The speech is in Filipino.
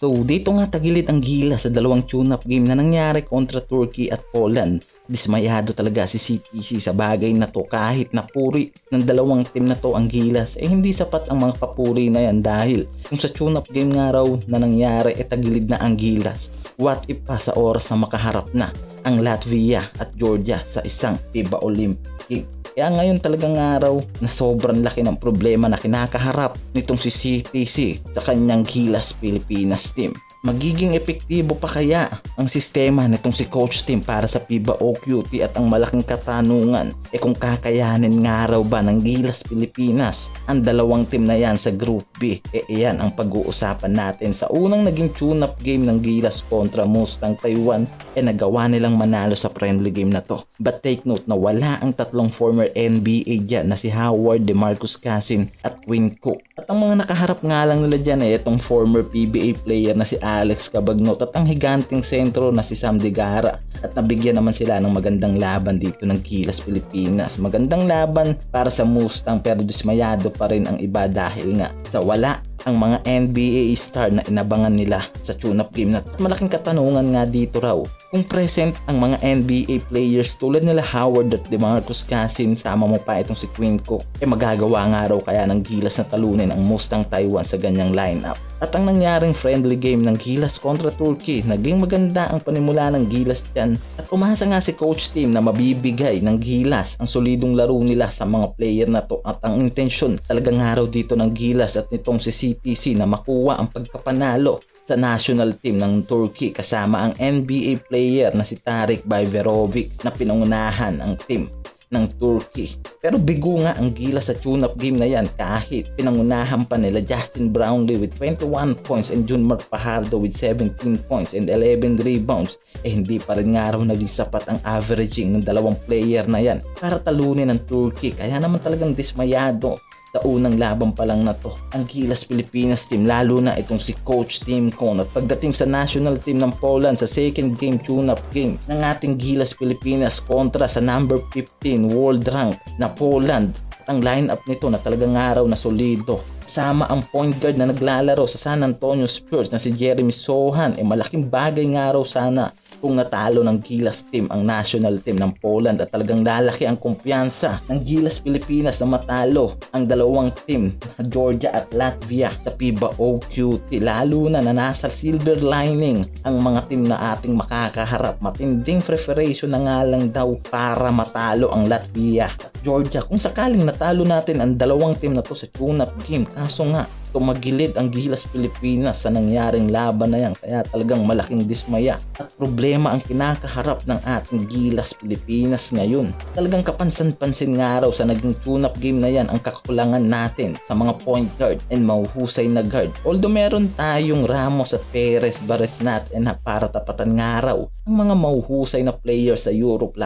So dito nga tagilid ang Gilas sa dalawang tune-up game na nangyari kontra Turkey at Poland. Dismayado talaga si CTC sa bagay na to kahit napuri ng dalawang team na to ang Gilas hindi sapat ang mga papuri na yan dahil kung sa tune-up game nga raw na nangyari tagilid na ang Gilas, what if pa sa oras na makaharap na ang Latvia at Georgia sa isang FIBA Olympic game. Kaya ngayon talagang araw na sobrang laki ng problema na kinakaharap nitong si CTC sa kanyang Gilas Pilipinas team. Magiging epektibo pa kaya ang sistema nitong si Coach Tim para sa FIBA OQT at ang malaking katanungan kung kakayanin nga raw ba ng Gilas Pilipinas ang dalawang team na yan sa Group B. Iyan ang pag-uusapan natin sa unang naging tune-up game ng Gilas kontra Mustang Taiwan nagawa nilang manalo sa friendly game na to. But take note na wala ang tatlong former NBA dyan na si Howard, DeMarcus Cousins at Quinn Cook. At ang mga nakaharap nga lang nila dyan itong former PBA player na si Alex Cabagnot at ang higanting sentro na si Sam Digara. At nabigyan naman sila ng magandang laban dito ng Gilas Pilipinas. Magandang laban para sa Mustang pero dismayado pa rin ang iba dahil nga sa wala ang mga NBA star na inabangan nila sa tune-up game na to. Malaking katanungan nga dito raw kung present ang mga NBA players tulad nila Howard at DeMarcus Cousins, sama mo pa itong si Quinn Cook, magagawa nga raw kaya ng Gilas na talunin ang Mustang Taiwan sa ganyang lineup. At ang nangyaring friendly game ng Gilas kontra Turkey, naging maganda ang panimula ng Gilas dyan at umasa nga si Coach Tim na mabibigay ng Gilas ang solidong laro nila sa mga player na to at ang intensyon talagang araw dito ng Gilas at nitong si CTC na makuha ang pagkapanalo sa national team ng Turkey kasama ang NBA player na si Tarik Bayverovic na pinangunahan ang team ng Turkey. Pero bigo nga ang Gilas sa tune-up game na yan kahit pinangunahan pa nila Justin Brownlee with 21 points and Junmar Fajardo with 17 points and 11 rebounds. Hindi pa rin nga raw naging sapat ang averaging ng dalawang player na yan para talunin ang Turkey. Kaya naman talagang dismayado sa unang laban pa lang na to ang Gilas Pilipinas team, lalo na itong si Coach Tim Cone. At pagdating sa national team ng Poland sa second game tune-up game ng ating Gilas Pilipinas kontra sa number 15 world rank na Poland, at ang lineup nito na talagang araw na solido sama ang point guard na naglalaro sa San Antonio Spurs na si Jeremy Sohan. Malaking bagay nga raw sana kung natalo ng Gilas team ang national team ng Poland at talagang lalaki ang kumpiyansa ng Gilas Pilipinas na matalo ang dalawang team na Georgia at Latvia sa FIBA OQT, lalo na nasa silver lining ang mga team na ating makakaharap. Matinding preparation na nga lang daw para matalo ang Latvia at Georgia kung sakaling natalo natin ang dalawang team na to sa tune-up game. Kaso nga tumagilid ang Gilas Pilipinas sa nangyaring laban na yan, kaya talagang malaking dismaya at problema ang kinakaharap ng ating Gilas Pilipinas ngayon. Talagang kapansan-pansin nga raw sa naging tune-up game na yan ang kakulangan natin sa mga point guard and mahuhusay na guard. Although meron tayong Ramos at Perez Baresnat na para tapatan nga raw ang mga mahuhusay na players sa Europe